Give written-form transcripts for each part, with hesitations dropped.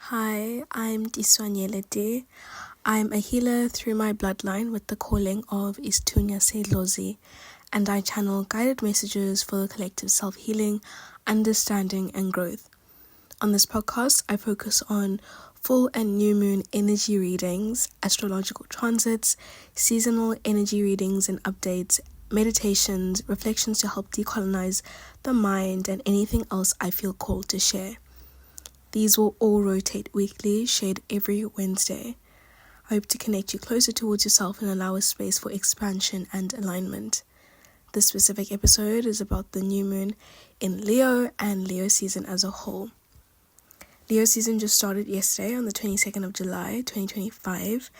Hi, I'm Diswanyelete. I'm a healer through my bloodline with the calling of Istunya Sedlozi, and I channel guided messages for the collective self-healing, understanding, and growth. On this podcast, I focus on full and new moon energy readings, astrological transits, seasonal energy readings and updates, meditations, reflections to help decolonize the mind, and anything else I feel called to share. These will all rotate weekly, shared every Wednesday. I hope to connect you closer towards yourself and allow a space for expansion and alignment. This specific episode is about the new moon in Leo and Leo season as a whole. Leo season just started yesterday on the 22nd of July 2025,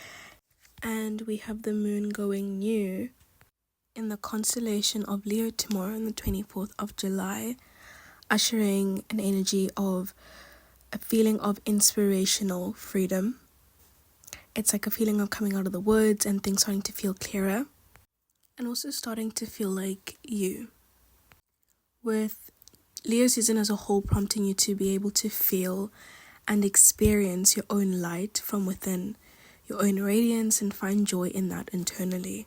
and we have the moon going new in the constellation of Leo tomorrow on the 24th of July, ushering an energy of a feeling of inspirational freedom. It's like a feeling of coming out of the woods and things starting to feel clearer, and also starting to feel like you. With Leo season as a whole prompting you to be able to feel and experience your own light from within, your own radiance, and find joy in that internally.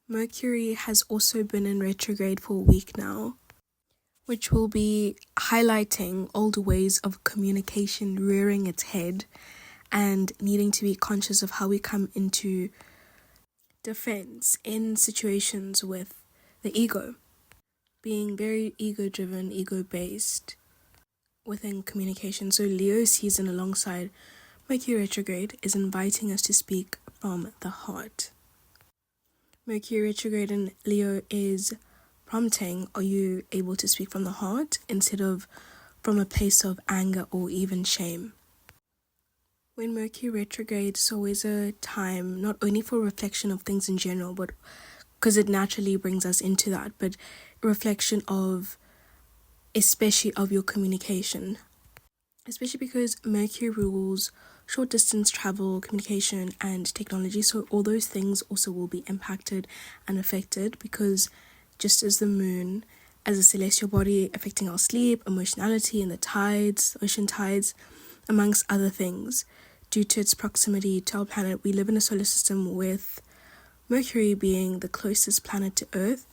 Mercury has also been in retrograde for a week now, which will be highlighting old ways of communication rearing its head and needing to be conscious of how we come into defense in situations with the ego, being very ego-driven, ego-based within communication. So Leo season alongside Mercury retrograde is inviting us to speak from the heart. Mercury retrograde in Leo is prompting, are you able to speak from the heart instead of from a place of anger or even shame? When Mercury retrogrades, it's always a time not only for reflection of things in general, but because it naturally brings us into that, but a reflection of, especially of your communication. Especially because Mercury rules short distance travel, communication, and technology. So all those things also will be impacted and affected, because just as the moon, as a celestial body affecting our sleep, emotionality, and the tides, ocean tides, amongst other things, due to its proximity to our planet, we live in a solar system with Mercury being the closest planet to Earth.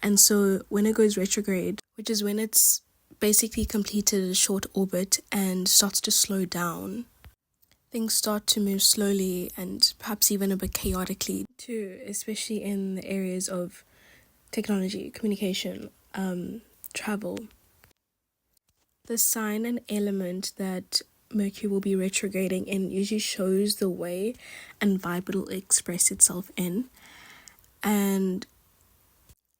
And so when it goes retrograde, which is when it's basically completed a short orbit and starts to slow down, things start to move slowly and perhaps even a bit chaotically too, especially in the areas of technology, communication, travel. The sign and element that Mercury will be retrograding in usually shows the way and vibe it'll express itself in. And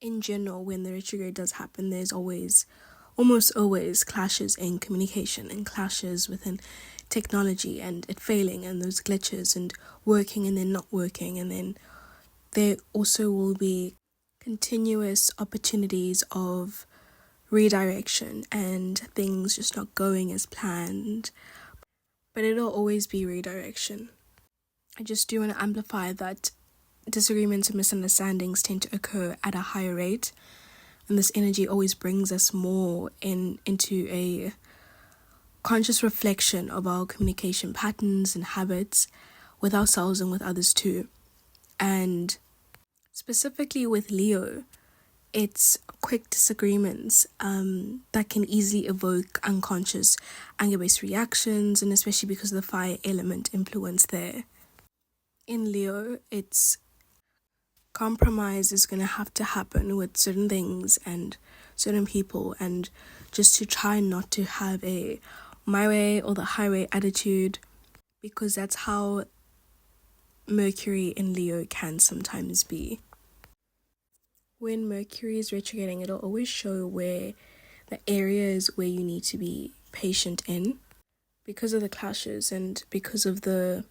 in general, when the retrograde does happen, there's almost always clashes in communication and clashes within technology and it failing and those glitches and working and then not working. And then there also will be continuous opportunities of redirection and things just not going as planned, but it'll always be redirection. I just do want to amplify that disagreements and misunderstandings tend to occur at a higher rate, and this energy always brings us more into a conscious reflection of our communication patterns and habits with ourselves and with others too. And specifically with Leo, it's quick disagreements that can easily evoke unconscious anger-based reactions, and especially because of the fire element influence there. In Leo, it's compromise is going to have to happen with certain things and certain people, and just to try not to have a my way or the highway attitude, because that's how Mercury in Leo can sometimes be. When Mercury is retrograding, it'll always show where the areas where you need to be patient in, because of the clashes and because of the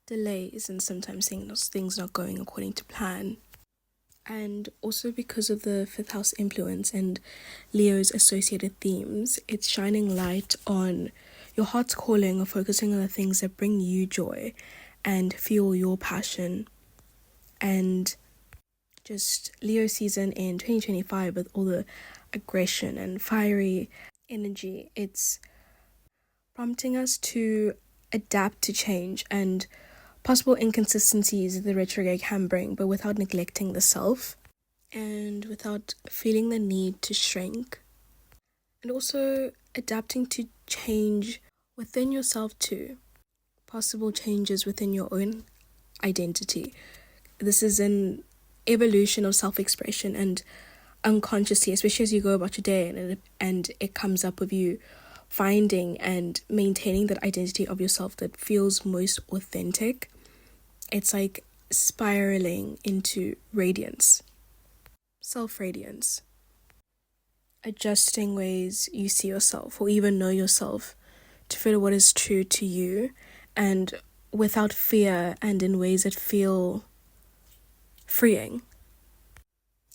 delays and sometimes things not going according to plan. And also because of the fifth house influence and Leo's associated themes, it's shining light on your heart's calling of focusing on the things that bring you joy and fuel your passion. And just Leo season in 2025 with all the aggression and fiery energy, it's prompting us to adapt to change and possible inconsistencies the retrograde can bring, but without neglecting the self and without feeling the need to shrink. And also adapting to change within yourself too. Possible changes within your own identity. This is an evolution of self-expression and unconsciously, especially as you go about your day and it comes up with you finding and maintaining that identity of yourself that feels most authentic. It's like spiraling into radiance, self-radiance, adjusting ways you see yourself or even know yourself to fit what is true to you and without fear and in ways that feel freeing.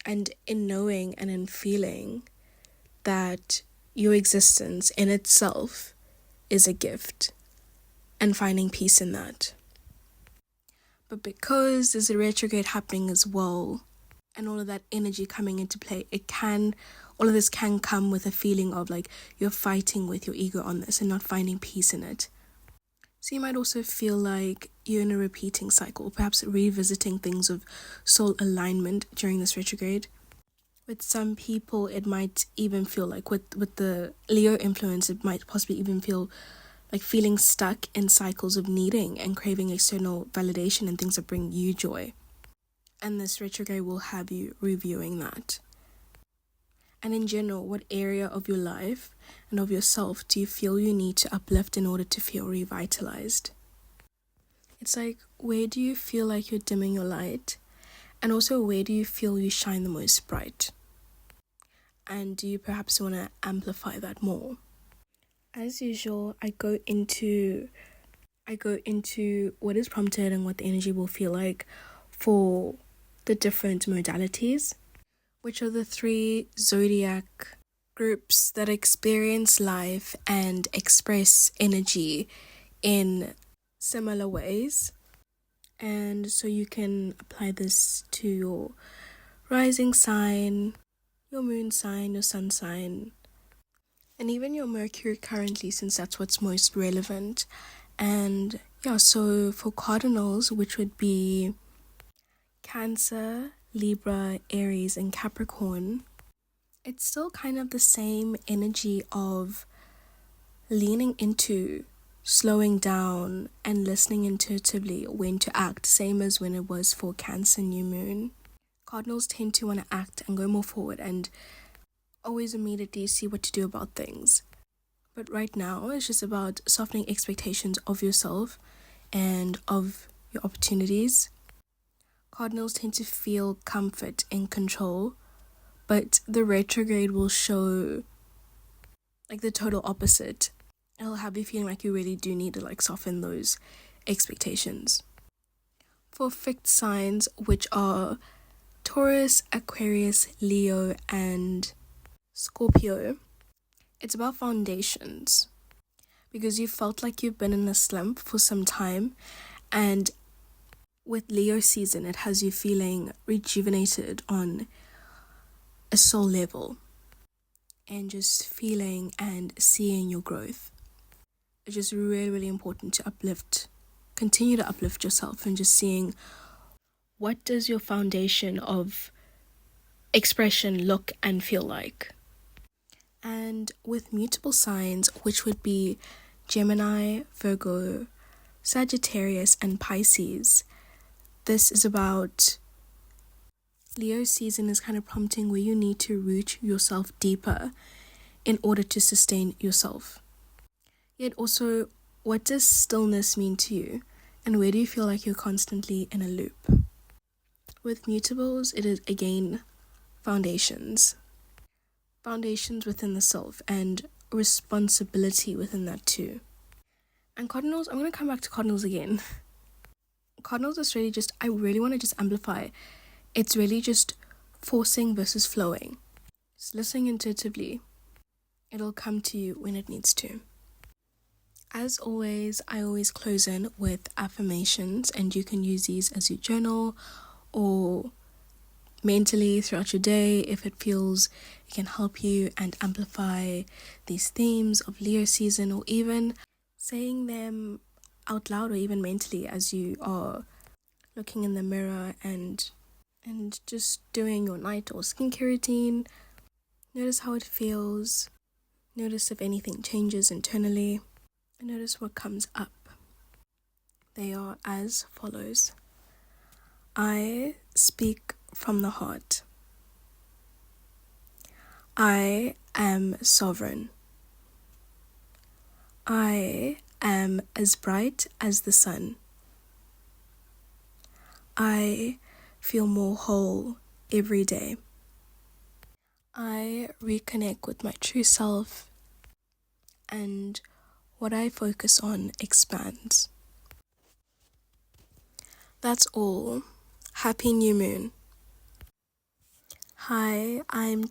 And in knowing and in feeling that your existence in itself is a gift and finding peace in that. But because there's a retrograde happening as well and all of that energy coming into play, all of this can come with a feeling of like you're fighting with your ego on this and not finding peace in it. So you might also feel like you're in a repeating cycle, perhaps revisiting things of soul alignment during this retrograde. With some people, it might even feel like with the Leo influence, it might possibly even feel like feeling stuck in cycles of needing and craving external validation and things that bring you joy. And this retrograde will have you reviewing that. And in general, what area of your life and of yourself do you feel you need to uplift in order to feel revitalized? It's like, where do you feel like you're dimming your light? And also, where do you feel you shine the most bright? And do you perhaps want to amplify that more? As usual, I go into what is prompted and what the energy will feel like for the different modalities, which are the 3 zodiac groups that experience life and express energy in similar ways. And so you can apply this to your rising sign, your moon sign, your sun sign, and even your Mercury currently, since that's what's most relevant. And yeah, so for cardinals, which would be Cancer, Libra, Aries, and Capricorn, it's still kind of the same energy of leaning into, slowing down, and listening intuitively when to act, same as when it was for Cancer new moon. Cardinals tend to want to act and go more forward and always immediately see what to do about things. But right now, it's just about softening expectations of yourself and of your opportunities. Cardinals tend to feel comfort and control, but the retrograde will show like the total opposite. It'll have you feeling like you really do need to like soften those expectations. For fixed signs, which are Taurus, Aquarius, Leo, and Scorpio, it's about foundations, because you felt like you've been in a slump for some time, and with Leo season, it has you feeling rejuvenated on a soul level and just feeling and seeing your growth. It's just really, really important to continue to uplift yourself and just seeing what does your foundation of expression look and feel like. And with mutable signs, which would be Gemini, Virgo, Sagittarius, and Pisces, this is about Leo season is kind of prompting where you need to root yourself deeper in order to sustain yourself. Yet also, what does stillness mean to you? And where do you feel like you're constantly in a loop? With mutables, it is again foundations. Foundations within the self and responsibility within that too. And cardinals, I'm going to come back to cardinals again. Cardinals is really just, I really want to just amplify. It's really just forcing versus flowing. Just listening intuitively. It'll come to you when it needs to. As always, I always close in with affirmations, and you can use these as you journal or mentally throughout your day if it feels it can help you and amplify these themes of Leo season, or even saying them out loud or even mentally as you are looking in the mirror and just doing your night or skincare routine. Notice how it feels. Notice if anything changes internally. And notice what comes up. They are as follows. I speak from the heart. I am sovereign. I am as bright as the sun. I feel more whole every day. I reconnect with my true self, and what I focus on expands. That's all. Happy new moon. Hi, I'm